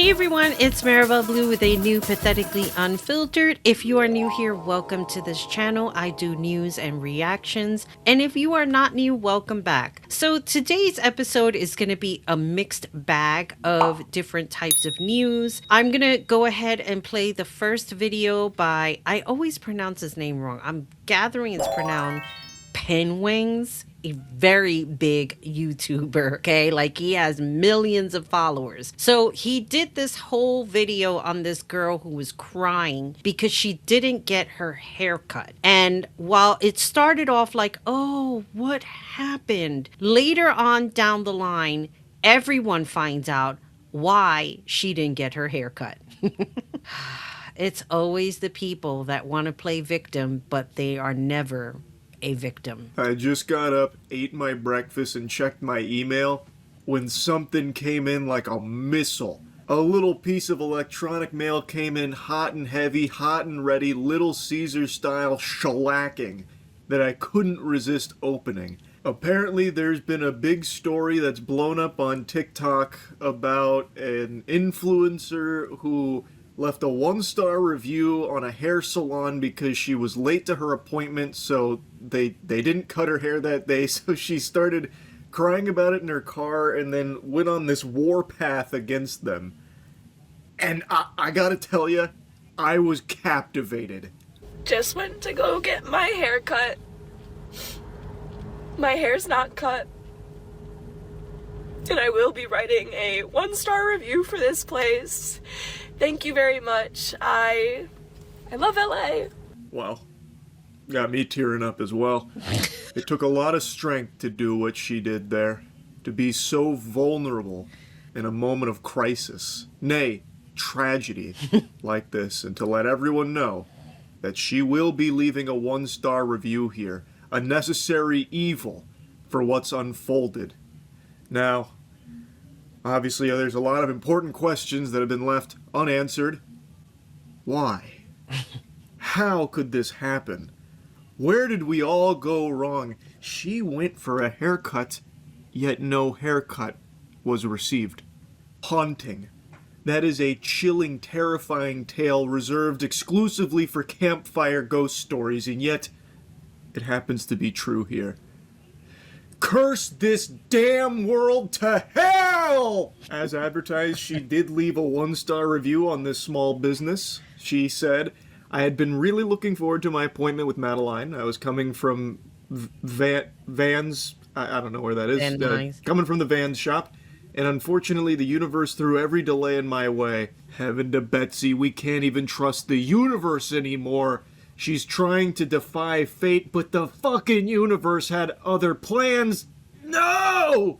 Hey everyone, it's Maribel Blue with a new Pathetically Unfiltered. If you are new here, welcome to this channel. I do news and reactions. And if you are not new, welcome back. So today's episode is going to be a mixed bag of different types of news. I'm going to go ahead and play the first video by, I always pronounce his name wrong. I'm gathering it's pronounced Penwings, a very big YouTuber, okay? Like he has millions of followers. So he did this whole video on this girl who was crying because she didn't get her hair cut. And while it started off like, oh, what happened? Later on down the line, everyone finds out why she didn't get her hair cut. It's always the people that want to play victim, but they are never a victim. I just got up, ate my breakfast, and checked my email when something came in like a missile. A little piece of electronic mail came in hot and heavy, hot and ready, Little Caesar style shellacking that I couldn't resist opening. Apparently there's been a big story that's blown up on TikTok about an influencer who left a 1-star review on a hair salon because she was late to her appointment, so they didn't cut her hair that day, so she started crying about it in her car and then went on this warpath against them. And I gotta tell you, I was captivated. Just went to go get my hair cut. My hair's not cut. And I will be writing a 1-star review for this place. Thank you very much. I love LA. Well, got me tearing up as well. It took a lot of strength to do what she did there, to be so vulnerable in a moment of crisis, nay, tragedy like this, and to let everyone know that she will be leaving a 1-star review here, a necessary evil for what's unfolded. Now, obviously, there's a lot of important questions that have been left unanswered. Why? How could this happen? Where did we all go wrong? She went for a haircut, yet no haircut was received. Haunting. That is a chilling, terrifying tale reserved exclusively for campfire ghost stories, and yet it happens to be true here. Curse this damn world to hell! As advertised, she did leave a 1-star review on this small business. She said, I had been really looking forward to my appointment with Madeline. I was coming from Vance, I don't know where that is. Coming from the Vance shop. And unfortunately, the universe threw every delay in my way. Heaven to Betsy, we can't even trust the universe anymore. She's trying to defy fate, but the fucking universe had other plans. No!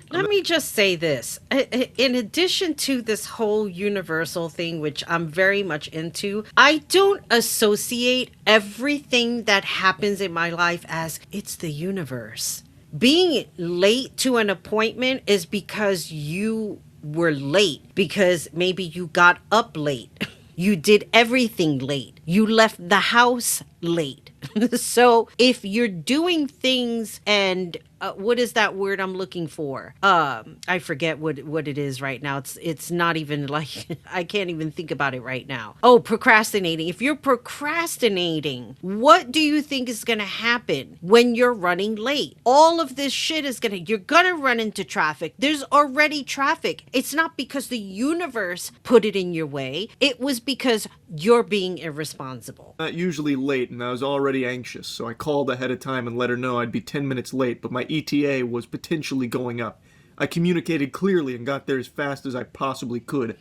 Let me just say this. In addition to this whole universal thing, which I'm very much into, I don't associate everything that happens in my life as it's the universe. Being late to an appointment is because you were late, because maybe you got up late. You did everything late. You left the house late. So if you're doing things and what is that word I'm looking for? I forget what it is right now. It's not even like, I can't even think about it right now. Oh, procrastinating. If you're procrastinating, what do you think is going to happen when you're running late? All of this shit is you're going to run into traffic. There's already traffic. It's not because the universe put it in your way. It was because you're being irresponsible. Not usually late, and I was already anxious, so I called ahead of time and let her know I'd be 10 minutes late, but my ETA was potentially going up. I communicated clearly and got there as fast as I possibly could.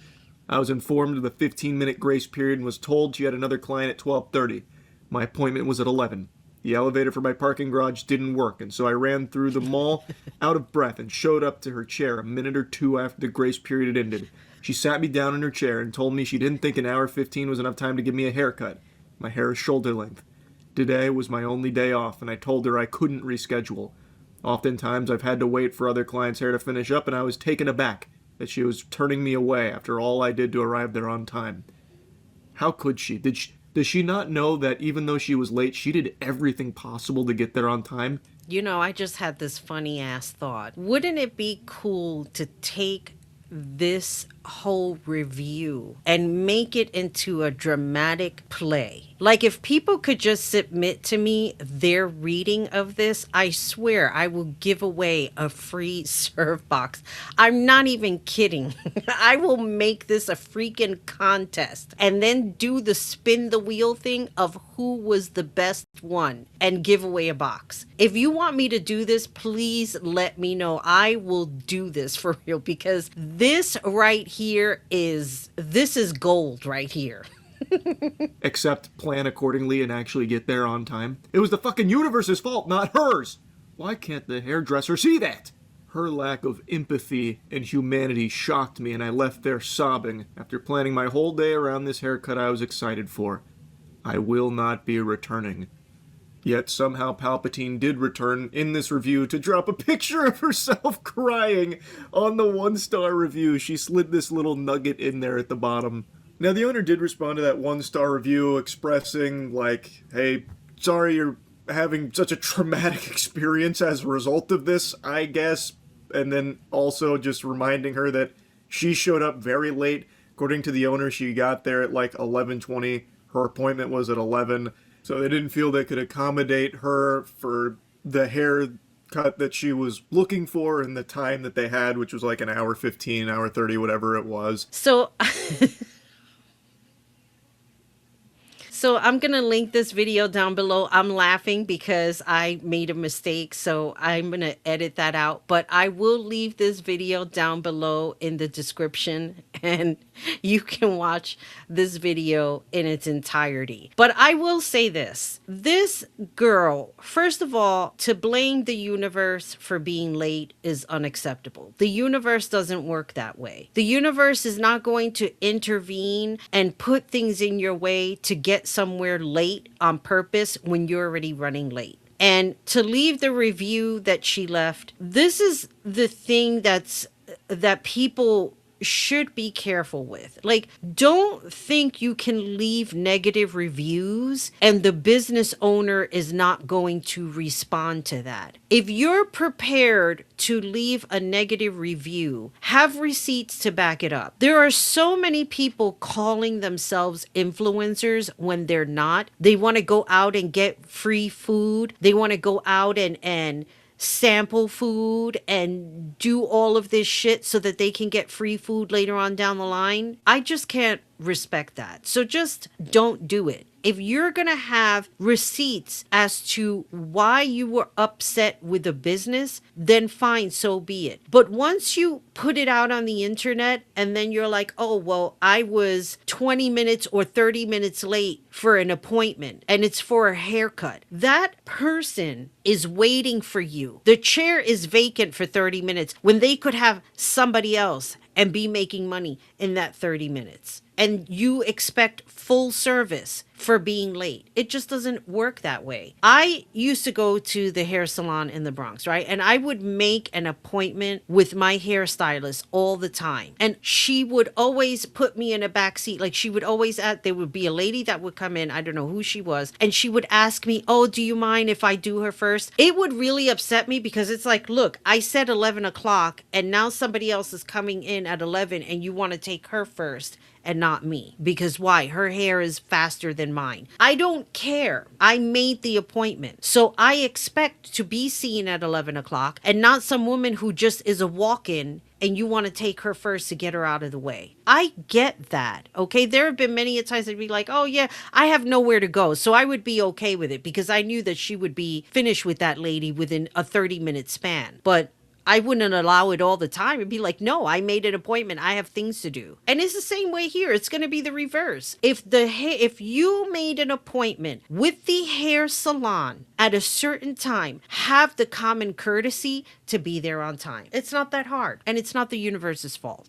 I was informed of the 15-minute grace period and was told she had another client at 12:30. My appointment was at 11. The elevator for my parking garage didn't work, and so I ran through the mall out of breath and showed up to her chair a minute or two after the grace period had ended. She sat me down in her chair and told me she didn't think an hour 15 was enough time to give me a haircut. My hair is shoulder length. Today was my only day off, and I told her I couldn't reschedule. Oftentimes, I've had to wait for other clients' hair to finish up, and I was taken aback that she was turning me away after all I did to arrive there on time. How could she? Does she not know that even though she was late, she did everything possible to get there on time? You know, I just had this funny ass thought. Wouldn't it be cool to take this whole review and make it into a dramatic play. Like, if people could just submit to me their reading of this, I swear I will give away a free serve box. I'm not even kidding. I will make this a freaking contest and then do the spin the wheel thing of who was the best one and give away a box. If you want me to do this, please let me know. I will do this for real, because this right here is gold right here. Except plan accordingly and actually get there on time. It was the fucking universe's fault, not hers! Why can't the hairdresser see that? Her lack of empathy and humanity shocked me, and I left there sobbing after planning my whole day around this haircut I was excited for. I will not be returning. Yet somehow Palpatine did return in this review to drop a picture of herself crying on the 1-star review. She slid this little nugget in there at the bottom. Now, the owner did respond to that 1-star review expressing, like, hey, sorry you're having such a traumatic experience as a result of this, I guess. And then also just reminding her that she showed up very late. According to the owner, she got there at like 11:20. Her appointment was at 11. So they didn't feel they could accommodate her for the haircut that she was looking for in the time that they had, which was like an hour 15, hour 30, whatever it was. So I'm going to link this video down below. I'm laughing because I made a mistake, so I'm going to edit that out. But I will leave this video down below in the description, and you can watch this video in its entirety. But I will say this. This girl, first of all, to blame the universe for being late is unacceptable. The universe doesn't work that way. The universe is not going to intervene and put things in your way to get somewhere late on purpose when you're already running late. And to leave the review that she left, this is the thing that people should be careful with. Like, don't think you can leave negative reviews and the business owner is not going to respond to that. If you're prepared to leave a negative review, have receipts to back it up. There are so many people calling themselves influencers when they're not. They want to go out and get free food. They want to go out and sample food and do all of this shit so that they can get free food later on down the line. I just can't respect that. So just don't do it. If you're going to have receipts as to why you were upset with the business, then fine, so be it. But once you put it out on the internet and then you're like, oh, well, I was 20 minutes or 30 minutes late for an appointment and it's for a haircut, that person is waiting for you. The chair is vacant for 30 minutes when they could have somebody else and be making money in that 30 minutes. And you expect full service for being late. It just doesn't work that way. I used to go to the hair salon in the Bronx, right? And I would make an appointment with my hairstylist all the time. And she would always put me in a back seat. Like, she would always there would be a lady that would come in. I don't know who she was. And she would ask me, oh, do you mind if I do her first? It would really upset me because it's like, look, I said 11 o'clock and now somebody else is coming in at 11 and you want to take her first and not me. Because why? Her hair is faster than mine. I don't care. I made the appointment. So I expect to be seen at 11 o'clock and not some woman who just is a walk-in and you want to take her first to get her out of the way. I get that, okay? There have been many a times I'd be like, oh yeah, I have nowhere to go. So I would be okay with it because I knew that she would be finished with that lady within a 30-minute span. But I wouldn't allow it all the time. It'd be like, no, I made an appointment. I have things to do. And it's the same way here. It's going to be the reverse. If you made an appointment with the hair salon at a certain time, have the common courtesy to be there on time. It's not that hard. And it's not the universe's fault.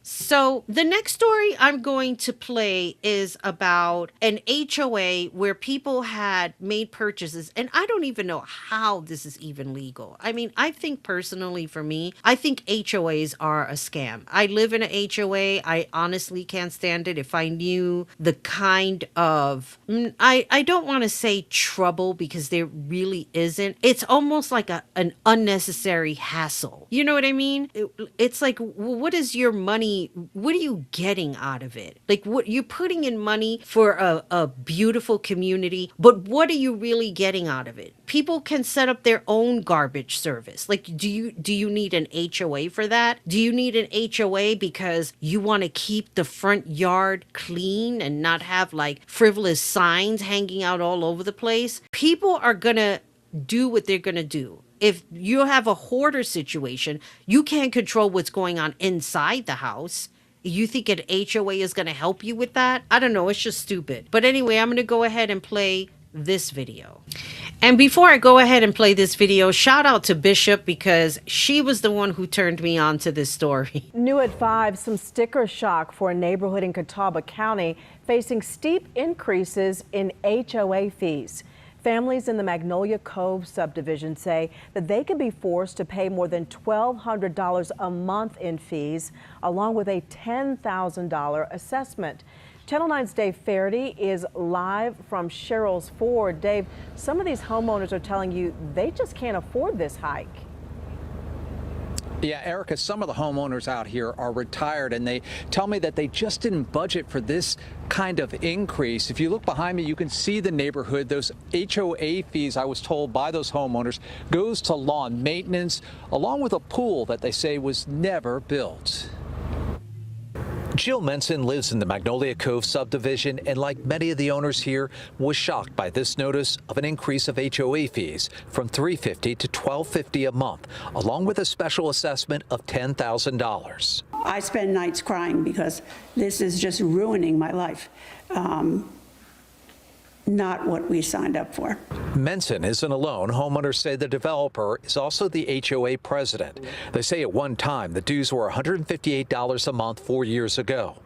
So the next story I'm going to play is about an HOA where people had made purchases, and I don't even know how this is even legal. I mean, I think personally for me, I think HOAs are a scam. I live in a HOA. I honestly can't stand it. If I knew the kind of, I don't want to say trouble because there really isn't. It's almost like an unnecessary hassle. You know what I mean? It's like, well, what is your money money, what are you getting out of it? Like, what you're putting in money for a beautiful community, but what are you really getting out of it? People can set up their own garbage service. Like, do you need an HOA for that? Do you need an HOA because you want to keep the front yard clean and not have like frivolous signs hanging out all over the place? People are gonna do what they're gonna do. If you have a hoarder situation, you can't control what's going on inside the house. You think an HOA is going to help you with that? I don't know. It's just stupid. But anyway, I'm going to go ahead and play this video. And before I go ahead and play this video, shout out to Bishop because she was the one who turned me on to this story. New at 5, some sticker shock for a neighborhood in Catawba County facing steep increases in HOA fees. Families in the Magnolia Cove subdivision say that they could be forced to pay more than $1,200 a month in fees, along with a $10,000 assessment. Channel 9's Dave Faraday is live from Sherrills Ford. Dave, some of these homeowners are telling you they just can't afford this hike. Yeah, Erica, some of the homeowners out here are retired, and they tell me that they just didn't budget for this kind of increase. If you look behind me, you can see the neighborhood. Those HOA fees, I was told by those homeowners, goes to lawn maintenance, along with a pool that they say was never built. Jill Menson lives in the Magnolia Cove subdivision, and like many of the owners here, was shocked by this notice of an increase of HOA fees from $350 to $1,250 a month, along with a special assessment of $10,000. I spend nights crying because this is just ruining my life. Not what we signed up for. Menson isn't alone. Homeowners say the developer is also the HOA president. They say at one time the dues were $158 a month 4 years ago.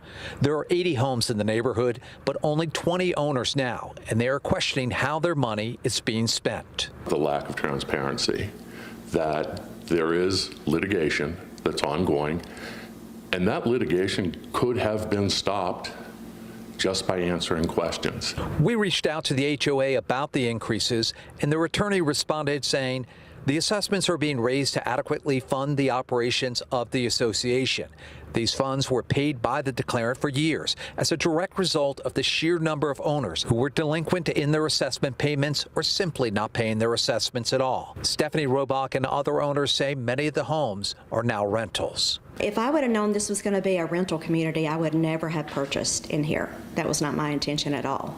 There are 80 homes in the neighborhood, but only 20 owners now, and they are questioning how their money is being spent. The lack of transparency, that there is litigation that's ongoing, and that litigation could have been stopped just by answering questions. We reached out to the HOA about the increases, and their attorney responded saying the assessments are being raised to adequately fund the operations of the association. These funds were paid by the declarant for years as a direct result of the sheer number of owners who were delinquent in their assessment payments or simply not paying their assessments at all. Stephanie Robach and other owners say many of the homes are now rentals. If I would have known this was going to be a rental community, I would never have purchased in here. That was not my intention at all.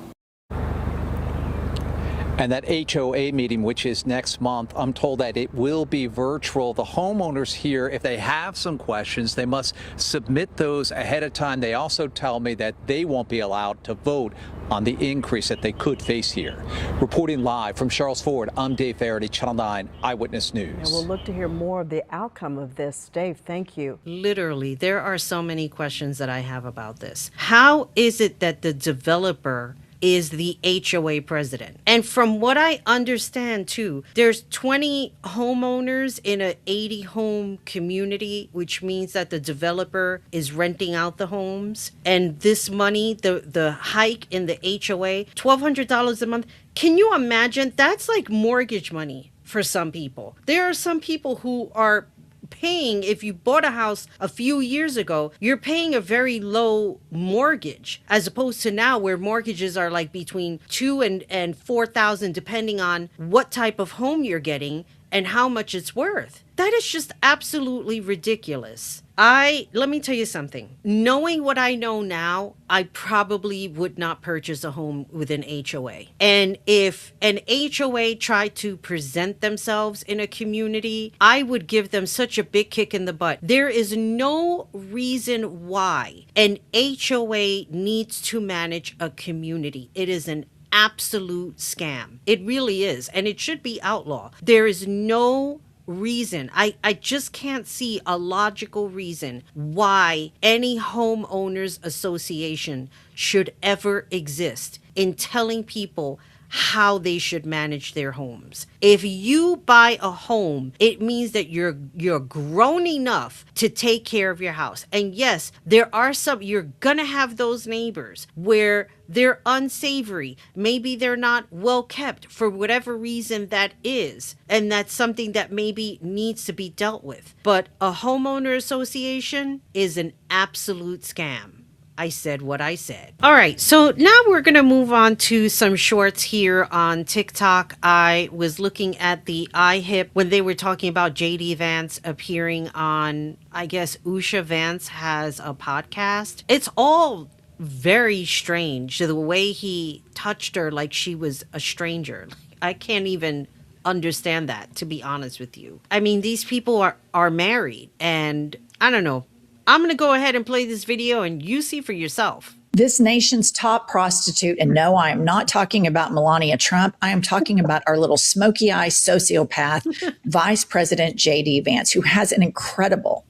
And that HOA meeting, which is next month, I'm told that it will be virtual. The homeowners here, if they have some questions, they must submit those ahead of time. They also tell me that they won't be allowed to vote on the increase that they could face here. Reporting live from Sherrills Ford, I'm Dave Faraday, Channel 9 Eyewitness News. And we'll look to hear more of the outcome of this. Dave, thank you. Literally, there are so many questions that I have about this. How is it that the developer is the HOA president? And from what I understand too, there's 20 homeowners in a 80 home community, which means that the developer is renting out the homes. And this money, the hike in the HOA, $1,200 a month. Can you imagine? That's like mortgage money for some people. There are some people who are paying, if you bought a house a few years ago, you're paying a very low mortgage, as opposed to now where mortgages are like between $2,000 and $4,000 depending on what type of home you're getting and how much it's worth. That is just absolutely ridiculous. Let me tell you something. Knowing what I know now, I probably would not purchase a home with an HOA. And if an HOA tried to present themselves in a community, I would give them such a big kick in the butt. There is no reason why an HOA needs to manage a community. It is an absolute scam. It really is. And it should be outlawed. There is no reason. I just can't see a logical reason why any homeowners association should ever exist in telling people how they should manage their homes. If you buy a home, it means that you're grown enough to take care of your house. And yes, there are some, you're gonna have those neighbors where they're unsavory. Maybe they're not well kept for whatever reason that is. And that's something that maybe needs to be dealt with. But a homeowner association is an absolute scam. I said what I said. All right, so now we're going to move on to some shorts here on TikTok. I was looking at the iHip when they were talking about JD Vance appearing on, I guess, Usha Vance has a podcast. It's all very strange, the way he touched her like she was a stranger. I can't even understand that, to be honest with you. I mean, these people are married, and I don't know. I'm going to go ahead and play this video and you see for yourself. This nation's top prostitute, and no, I am not talking about Melania Trump. I am talking about our little smoky eye sociopath, Vice President JD Vance, who has an incredible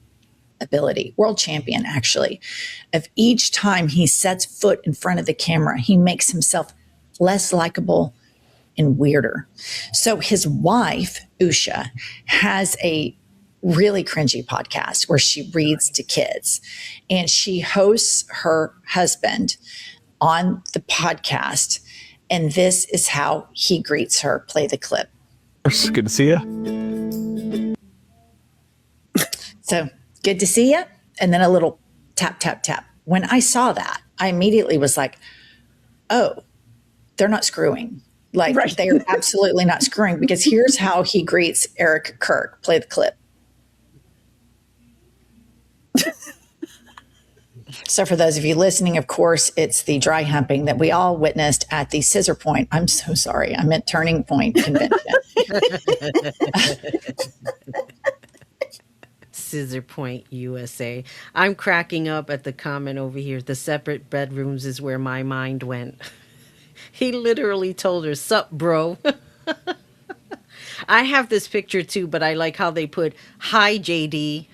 ability, world champion actually, of each time he sets foot in front of the camera, he makes himself less likable and weirder. So his wife, Usha, has a really cringy podcast where she reads to kids, and she hosts her husband on the podcast, and this is how he greets her. Play the clip. Good to see you. So, good to see you, and then a little tap, tap, tap. When I saw that, I immediately was like, oh, they're not screwing. Like, right. They're absolutely not screwing, because here's how he greets Eric Kirk. Play the clip. So for those of you listening, of course, it's the dry humping that we all witnessed at the Scissor Point. I'm so sorry. I meant Turning Point convention. Scissor Point, USA. I'm cracking up at the comment over here. The separate bedrooms is where my mind went. He literally told her, "Sup, bro." I have this picture too, but I like how they put, "Hi, JD."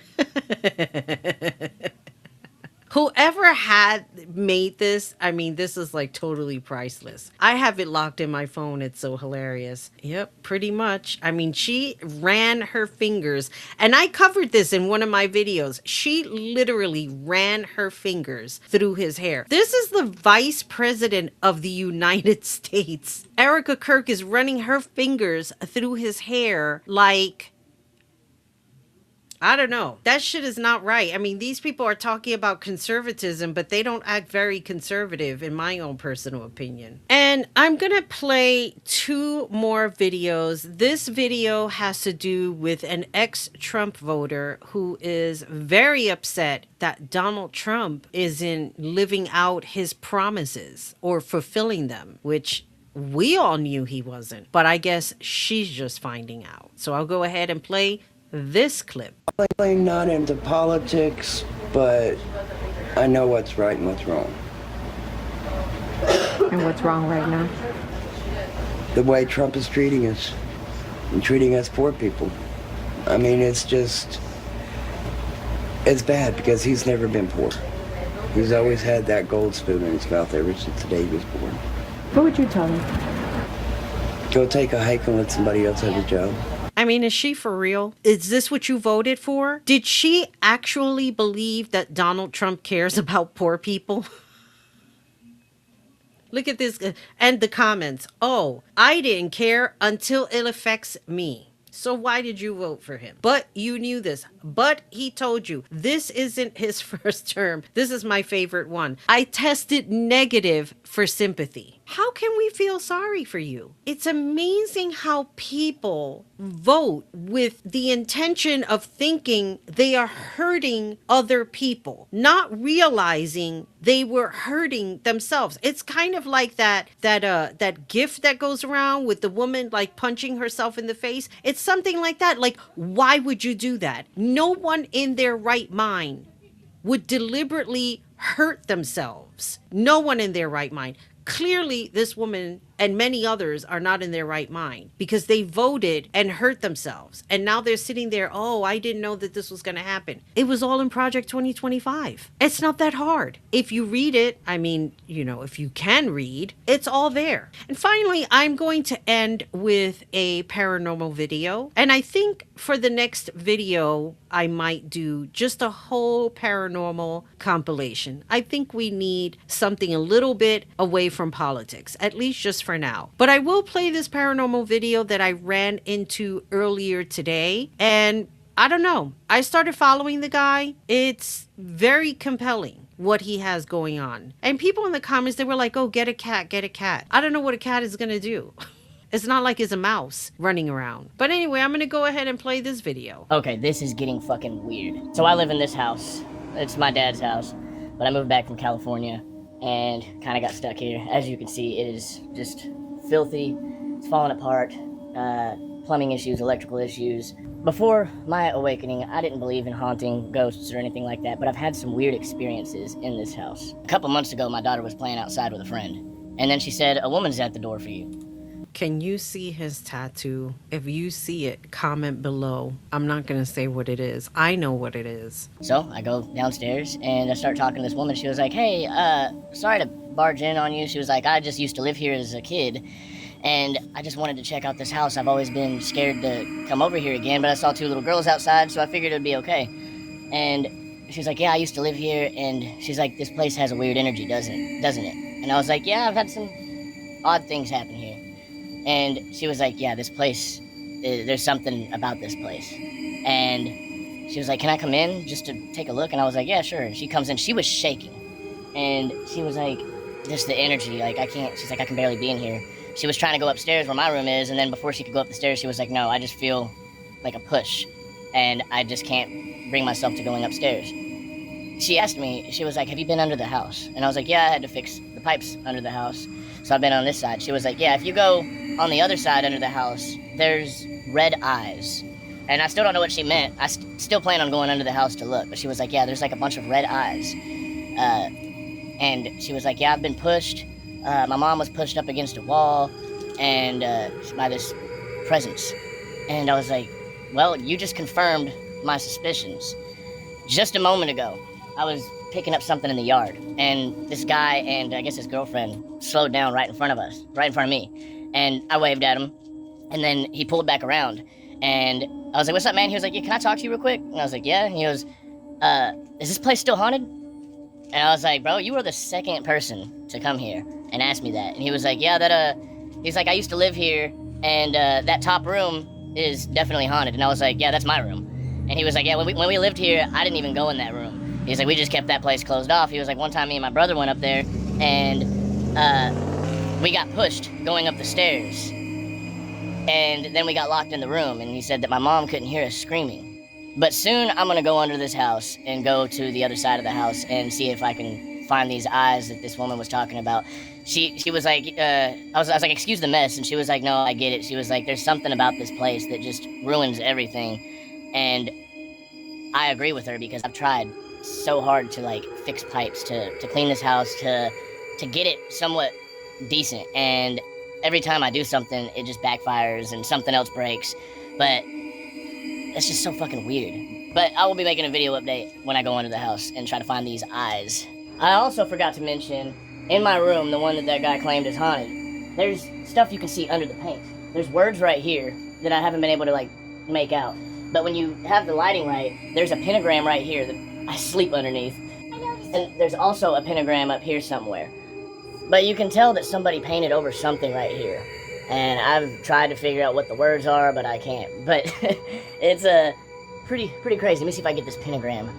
Whoever had made this, I mean, this is like totally priceless. I have it locked in my phone. It's so hilarious. Yep, pretty much. I mean, she ran her fingers, and I covered this in one of my videos. She literally ran her fingers through his hair. This is the Vice President of the United States. Erica Kirk is running her fingers through his hair like, I don't know. That shit is not right. I mean, these people are talking about conservatism, but they don't act very conservative, in my own personal opinion. And I'm going to play two more videos. This video has to do with an ex-Trump voter who is very upset that Donald Trump isn't living out his promises or fulfilling them, which we all knew he wasn't. But I guess she's just finding out. So I'll go ahead and play this clip. I'm not into politics, but I know what's right and what's wrong. And what's wrong right now? The way Trump is treating us and treating us poor people. I mean, it's bad because he's never been poor. He's always had that gold spoon in his mouth ever since the day he was born. What would you tell him? Go take a hike and let somebody else have a job. I mean, is she for real? Is this what you voted for? Did she actually believe that Donald Trump cares about poor people? Look at this. And the comments. Oh, I didn't care until it affects me. So why did you vote for him? But you knew this. But he told you this isn't his first term. This is my favorite one. I tested negative for sympathy. How can we feel sorry for you? It's amazing how people vote with the intention of thinking they are hurting other people, not realizing they were hurting themselves. It's kind of like that gif that goes around with the woman like punching herself in the face. It's something like that. Like, why would you do that? No one in their right mind would deliberately hurt themselves. No one in their right mind. Clearly, this woman and many others are not in their right mind because they voted and hurt themselves. And now they're sitting there, oh, I didn't know that this was going to happen. It was all in Project 2025. It's not that hard. If you read it, I mean, if you can read, it's all there. And finally, I'm going to end with a paranormal video. And I think for the next video, I might do just a whole paranormal compilation. I think we need something a little bit away from politics, at least just for now. But I will play this paranormal video that I ran into earlier today. And I don't know, I started following the guy. It's very compelling what he has going on. And people in the comments, they were like, oh, get a cat, get a cat. I don't know what a cat is going to do. It's not like it's a mouse running around. But anyway, I'm going to go ahead and play this video. Okay, this is getting fucking weird. So I live in this house. It's my dad's house. But I moved back from California and kind of got stuck here. As you can see, it is just filthy. It's falling apart. Plumbing issues, electrical issues. Before my awakening, I didn't believe in haunting, ghosts, or anything like that, but I've had some weird experiences in this house. A couple months ago, my daughter was playing outside with a friend. And then she said, a woman's at the door for you. Can you see his tattoo? If you see it, comment below. I'm not going to say what it is. I know what it is. So I go downstairs and I start talking to this woman. She was like, hey, sorry to barge in on you. She was like, I just used to live here as a kid and I just wanted to check out this house. I've always been scared to come over here again, but I saw two little girls outside, so I figured it'd be okay. And she's like, yeah, I used to live here. And she's like, this place has a weird energy, doesn't it? And I was like, yeah, I've had some odd things happen here. And she was like, yeah, this place, there's something about this place. And she was like, can I come in just to take a look? And I was like, yeah, sure. And she comes in, she was shaking. And she was like, just the energy, like, I can't, she's like, I can barely be in here. She was trying to go upstairs where my room is, and then before she could go up the stairs, she was like, no, I just feel like a push. And I just can't bring myself to going upstairs. She asked me, she was like, have you been under the house? And I was like, yeah, I had to fix the pipes under the house. So I've been on this side. She was like, yeah, if you go on the other side under the house, there's red eyes. And I still don't know what she meant. I still plan on going under the house to look. But she was like, yeah, there's like a bunch of red eyes. And she was like, yeah, I've been pushed. My mom was pushed up against a wall and by this presence. And I was like, well, you just confirmed my suspicions. Just a moment ago, I was picking up something in the yard, and this guy and I guess his girlfriend slowed down right in front of us, right in front of me. And I waved at him, and then he pulled back around, and I was like, what's up, man? He was like, yeah, can I talk to you real quick? And I was like, yeah. And he goes, is this place still haunted? And I was like, bro, you are the second person to come here and ask me that. And he was like, yeah, he's like, I used to live here, and that top room is definitely haunted. And I was like, yeah, that's my room. And he was like, yeah, when we lived here, I didn't even go in that room. He's like, we just kept that place closed off. He was like, one time me and my brother went up there, and we got pushed going up the stairs. And then we got locked in the room, and he said that my mom couldn't hear us screaming. But soon I'm gonna go under this house and go to the other side of the house and see if I can find these eyes that this woman was talking about. She was like, I was like, excuse the mess, and she was like, no, I get it. She was like, there's something about this place that just ruins everything. And I agree with her because I've tried so hard to like fix pipes, to clean this house, to get it somewhat decent, and every time I do something it just backfires and something else breaks. But it's just so fucking weird. But I will be making a video update when I go into the house and try to find these eyes. I also forgot to mention, in my room, the one that guy claimed is haunted, there's stuff you can see under the paint. There's words right here that I haven't been able to like make out. But when you have the lighting right, there's a pentagram right here that I sleep underneath. And there's also a pentagram up here somewhere. But you can tell that somebody painted over something right here. And I've tried to figure out what the words are, but I can't. But it's pretty crazy. Let me see if I get this pentagram.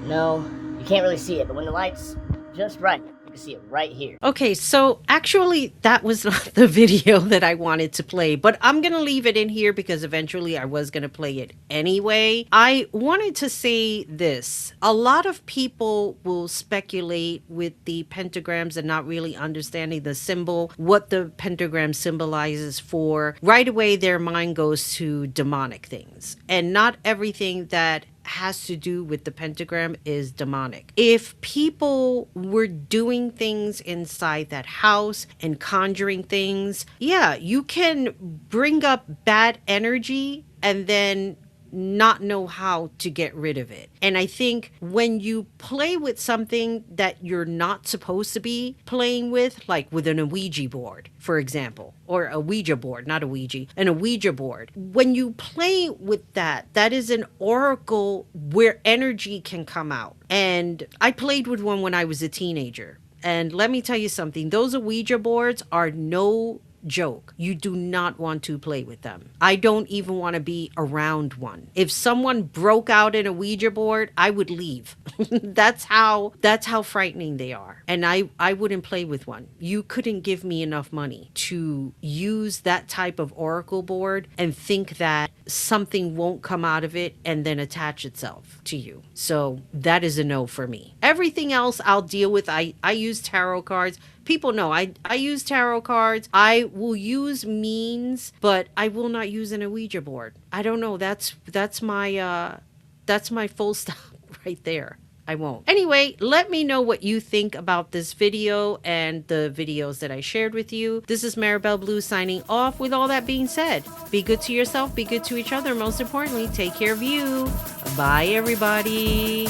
No, you can't really see it, but when the light's just right, you can see it right here. Okay, so actually that was not the video that I wanted to play, but I'm going to leave it in here because eventually I was going to play it anyway. I wanted to say this. A lot of people will speculate with the pentagrams and not really understanding the symbol, what the pentagram symbolizes for. Right away, their mind goes to demonic things. And not everything that has to do with the pentagram is demonic. If people were doing things inside that house and conjuring things, yeah, you can bring up bad energy and then not know how to get rid of it. And I think when you play with something that you're not supposed to be playing with, like with an Ouija board, for example, or a Ouija board, not a Ouija, a Ouija board. When you play with that, that is an oracle where energy can come out. And I played with one when I was a teenager. And let me tell you something, those Ouija boards are no joke. You do not want to play with them. I don't even want to be around one. If someone broke out in a Ouija board, I would leave. That's how frightening they are. And I wouldn't play with one. You couldn't give me enough money to use that type of oracle board and think that something won't come out of it and then attach itself to you. So that is a no for me. Everything else I'll deal with. I use tarot cards. People know I use tarot cards. I will use means, but I will not use an Ouija board. I don't know. That's my full stop right there. I won't. Anyway, let me know what you think about this video and the videos that I shared with you. This is Maribel Blue signing off. With all that being said, be good to yourself, be good to each other. Most importantly, take care of you. Bye, everybody.